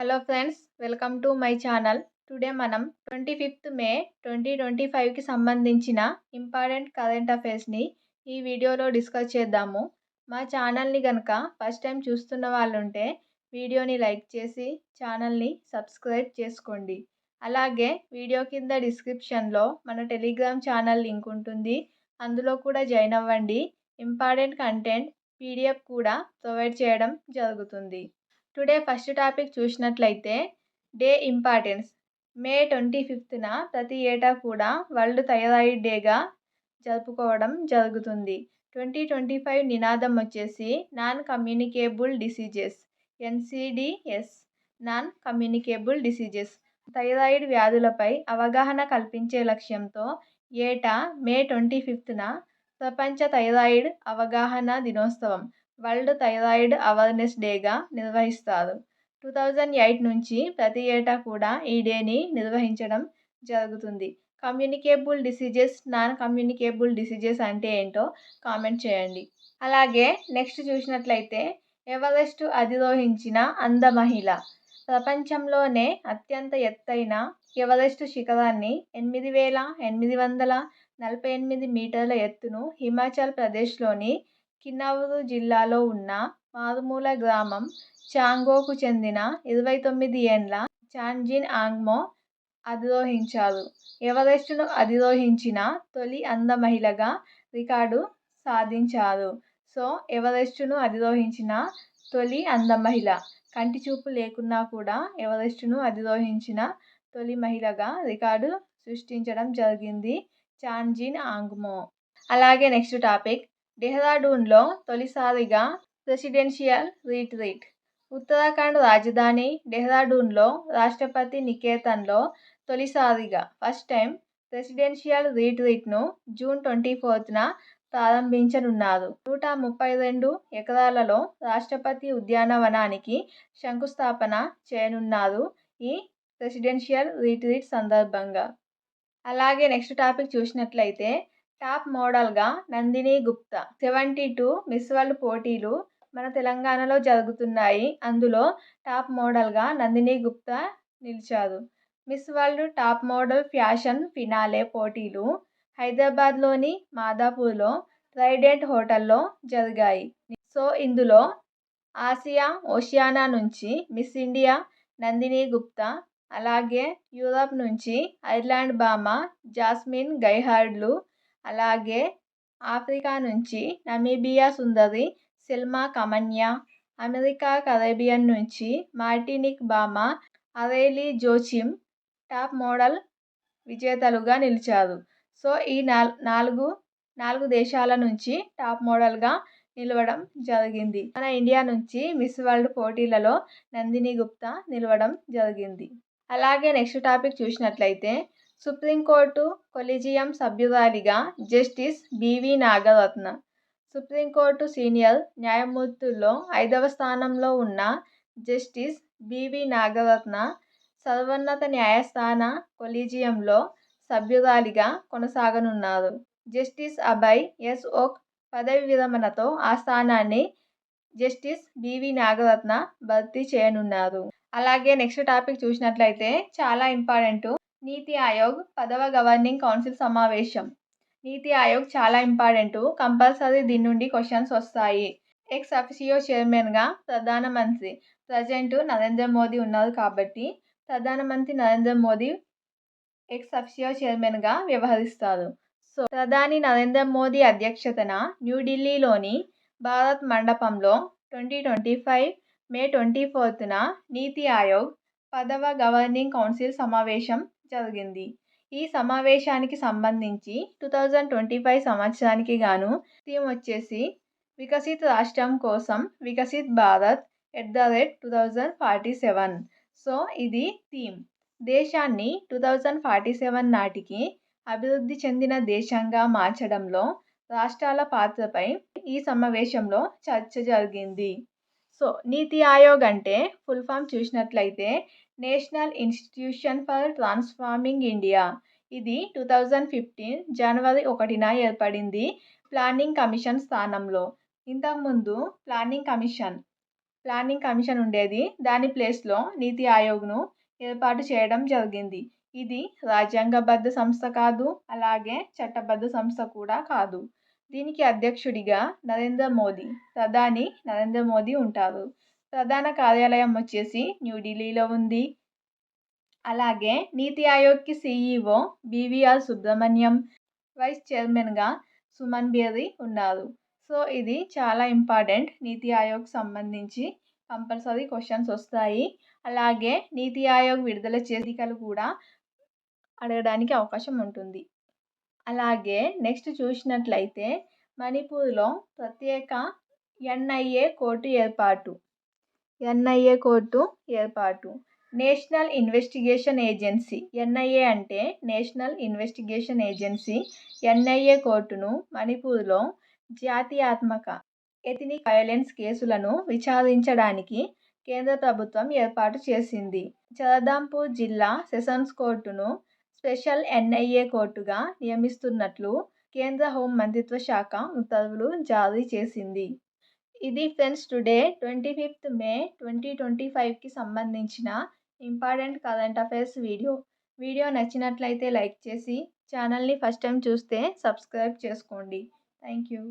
Hello friends, welcome to my channel. Today మనం 25th మే 2025కి సంబంధించిన important current అఫైర్స్ని ఈ వీడియోలో డిస్కస్ చేద్దాము. మా ఛానల్ని కనుక ఫస్ట్ టైం చూస్తున్న వాళ్ళు ఉంటే వీడియోని లైక్ చేసి ఛానల్ని సబ్స్క్రైబ్ చేసుకోండి. అలాగే వీడియో కింద డిస్క్రిప్షన్లో మన టెలిగ్రామ్ ఛానల్ లింక్ ఉంటుంది. అందులో కూడా జాయిన్ అవ్వండి. ఇంపార్టెంట్ కంటెంట్ పీడిఎఫ్ కూడా ప్రొవైడ్ చేయడం జరుగుతుంది. టుడే ఫస్ట్ టాపిక్ చూసినట్లయితే డే ఇంపార్టెన్స్. మే 25న ప్రతి ఏటా కూడా వరల్డ్ థైరాయిడ్ డేగా జరుపుకోవడం జరుగుతుంది. 2025 నినాదం వచ్చేసి non communicable diseases, NCDS, non communicable diseases. Thyroid వ్యాధులపై అవగాహన కల్పించే లక్ష్యంతో ఏటా మే 25న ప్రపంచ థైరాయిడ్ అవగాహన దినోత్సవం, వరల్డ్ థైరాయిడ్ అవేర్నెస్ డేగా నిర్వహిస్తారు. 2008 నుంచి ప్రతి ఏటా కూడా ఈ డేని నిర్వహించడం జరుగుతుంది. Communicable diseases, non communicable diseases అంటే ఏంటో కామెంట్ చేయండి. అలాగే నెక్స్ట్ చూసినట్లయితే ఎవరెస్ట్ అధిరోహించిన అంద మహిళ. ప్రపంచంలోనే అత్యంత ఎత్తైన ఎవరెస్ట్ శిఖరాన్ని 8,848 మీటర్ల ఎత్తును హిమాచల్ ప్రదేశ్లోని కిన్నౌర్ జిల్లాలో ఉన్న మారుమూల గ్రామం చాంగోకు చెందిన 29 ఏండ్ల చాన్జిన్ ఆంగ్మో అధిరోహించారు. ఎవరెస్టును అధిరోహించిన తొలి అంద మహిళగా రికార్డు సాధించారు. సో ఎవరెస్టును అధిరోహించిన తొలి అంద మహిళ, కంటి చూపు లేకున్నా కూడా ఎవరెస్టును అధిరోహించిన తొలి మహిళగా రికార్డు సృష్టించడం జరిగింది చాన్జిన్ ఆంగ్మో. అలాగే నెక్స్ట్ టాపిక్ డెహ్రాడూన్లో తొలిసారిగా ప్రెసిడెన్షియల్ రిట్రీట్. ఉత్తరాఖండ్ రాజధాని డెహ్రాడూన్లో రాష్ట్రపతి నికేతన్లో తొలిసారిగా ఫస్ట్ టైం ప్రెసిడెన్షియల్ రిట్రీట్ను జూన్ 24న ప్రారంభించనున్నారు. 132 ఎకరాలలో రాష్ట్రపతి ఉద్యానవనానికి శంకుస్థాపన చేయనున్నారు ఈ ప్రెసిడెన్షియల్ రిట్రీట్ సందర్భంగా. అలాగే నెక్స్ట్ టాపిక్ చూసినట్లయితే టాప్ మోడల్గా నందిని గుప్తా. 72 మిస్ వరల్డ్ పోటీలు మన తెలంగాణలో జరుగుతున్నాయి. అందులో టాప్ మోడల్గా నందిని గుప్తా నిలిచారు. Miss world top model fashion finale పోటీలు హైదరాబాద్లోని మాదాపూర్లో ట్రైడెంట్ హోటల్లో జరిగాయి. సో ఇందులో ఆసియా ఓషియానా నుంచి మిస్ ఇండియా నందిని గుప్తా, అలాగే యూరప్ నుంచి ఐర్లాండ్ భామ జాస్మిన్ గైహార్డ్లు, అలాగే ఆఫ్రికా నుంచి నమీబియా సుందరి సెల్మా కమన్యా, అమెరికా కరేబియన్ నుంచి మార్టినిక్ భామ అరేలీ జోచిమ్ టాప్ మోడల్ విజేతలుగా నిలిచారు. సో ఈ నాలుగు దేశాల నుంచి టాప్ మోడల్గా నిలవడం జరిగింది. మన ఇండియా నుంచి మిస్ వరల్డ్ పోటీలలో నందిని గుప్తా నిలవడం జరిగింది. అలాగే నెక్స్ట్ టాపిక్ చూసినట్లయితే సుప్రీంకోర్టు కొలీజియం సభ్యురాలిగా Justice B V Nagarathna. Supreme Court senior న్యాయమూర్తుల్లో 5వ స్థానంలో ఉన్న జస్టిస్ బివి నాగరత్న సర్వోన్నత న్యాయస్థాన కొలీజియంలో సభ్యురాలిగా కొనసాగనున్నారు. జస్టిస్ అభయ్ ఎస్ ఓక్ పదవి విరమణతో ఆ స్థానాన్ని జస్టిస్ బివి నాగరత్న భర్తీ చేయనున్నారు. అలాగే నెక్స్ట్ టాపిక్ చూసినట్లయితే చాలా ఇంపార్టెంట్, నీతి ఆయోగ్ 10వ గవర్నింగ్ కౌన్సిల్ సమావేశం. నీతి ఆయోగ్ చాలా ఇంపార్టెంట్, కంపల్సరీ దీని నుండి క్వశ్చన్స్ వస్తాయి. ఎక్స్ అఫిషియో చైర్మన్గా ప్రధానమంత్రి ప్రజెంట్ నరేంద్ర మోదీ ఉన్నారు కాబట్టి ప్రధానమంత్రి నరేంద్ర మోదీ ఎక్స్ అఫిషియో చైర్మన్గా వ్యవహరిస్తారు. సో ప్రధాని నరేంద్ర మోదీ అధ్యక్షతన న్యూఢిల్లీలోని భారత్ మండపంలో 2025 మే 24న నీతి ఆయోగ్ 10వ గవర్నింగ్ కౌన్సిల్ సమావేశం జరిగింది. ఈ సమావేశానికి సంబంధించి 2025 సంవత్సరానికి గాను థీమ్ వచ్చేసి వికసిత్ రాష్ట్రం కోసం వికసిత్ భారత్ @2047. సో ఇది థీమ్. దేశాన్ని 2047 నాటికి అభివృద్ధి చెందిన దేశంగా మార్చడంలో రాష్ట్రాల పాత్రపై ఈ సమావేశంలో చర్చ జరిగింది. సో నీతి ఆయోగ్ అంటే ఫుల్ ఫామ్ చూసినట్లయితే national institution for transforming India. ఇది 2015 జనవరి 1న ఏర్పడింది ప్లానింగ్ కమిషన్ స్థానంలో. ఇంతకుముందు ప్లానింగ్ కమిషన్ ప్లానింగ్ కమిషన్ ఉండేది. దాని ప్లేస్లో నీతి ఆయోగ్ను ఏర్పాటు చేయడం జరిగింది. ఇది రాజ్యాంగబద్ధ సంస్థ కాదు, అలాగే చట్టబద్ధ సంస్థ కూడా కాదు. దీనికి అధ్యక్షుడిగా ప్రధాని నరేంద్ర మోదీ ఉంటారు. ప్రధాన కార్యాలయం వచ్చేసి న్యూఢిల్లీలో ఉంది. అలాగే నీతి ఆయోగ్కి CEO BVR సుబ్రహ్మణ్యం, వైస్ చైర్మన్గా సుమన్ బేరి ఉన్నారు. సో ఇది చాలా ఇంపార్టెంట్. నీతి ఆయోగ్ సంబంధించి కంపల్సరీ క్వశ్చన్స్ వస్తాయి. అలాగే నీతి ఆయోగ్ విడుదల చేసికలు కూడా అడగడానికి అవకాశం ఉంటుంది. అలాగే నెక్స్ట్ చూసినట్లయితే మణిపూర్లో ప్రత్యేక NIA కోర్టు ఏర్పాటు. National investigation agency. NIA అంటే నేషనల్ ఇన్వెస్టిగేషన్ ఏజెన్సీ. NIA కోర్టును మణిపూర్లో జాతీయాత్మక ఎథనిక్ వైలెన్స్ కేసులను విచారించడానికి కేంద్ర ప్రభుత్వం ఏర్పాటు చేసింది. జగదాంపూర్ జిల్లా సెషన్స్ కోర్టును స్పెషల్ NIA కోర్టుగా నియమిస్తున్నట్లు కేంద్ర హోం మంత్రిత్వ శాఖ ఉత్తర్వులు జారీ చేసింది. ఇది ఫ్రెండ్స్ టుడే 25th May 2025కి సంబంధించిన ఇంపార్టెంట్ కరెంట్ అఫైర్స్ వీడియో నచ్చినట్లయితే లైక్ చేసి ఛానల్ని ఫస్ట్ టైం చూస్తే సబ్స్క్రైబ్ చేసుకోండి. Thank you.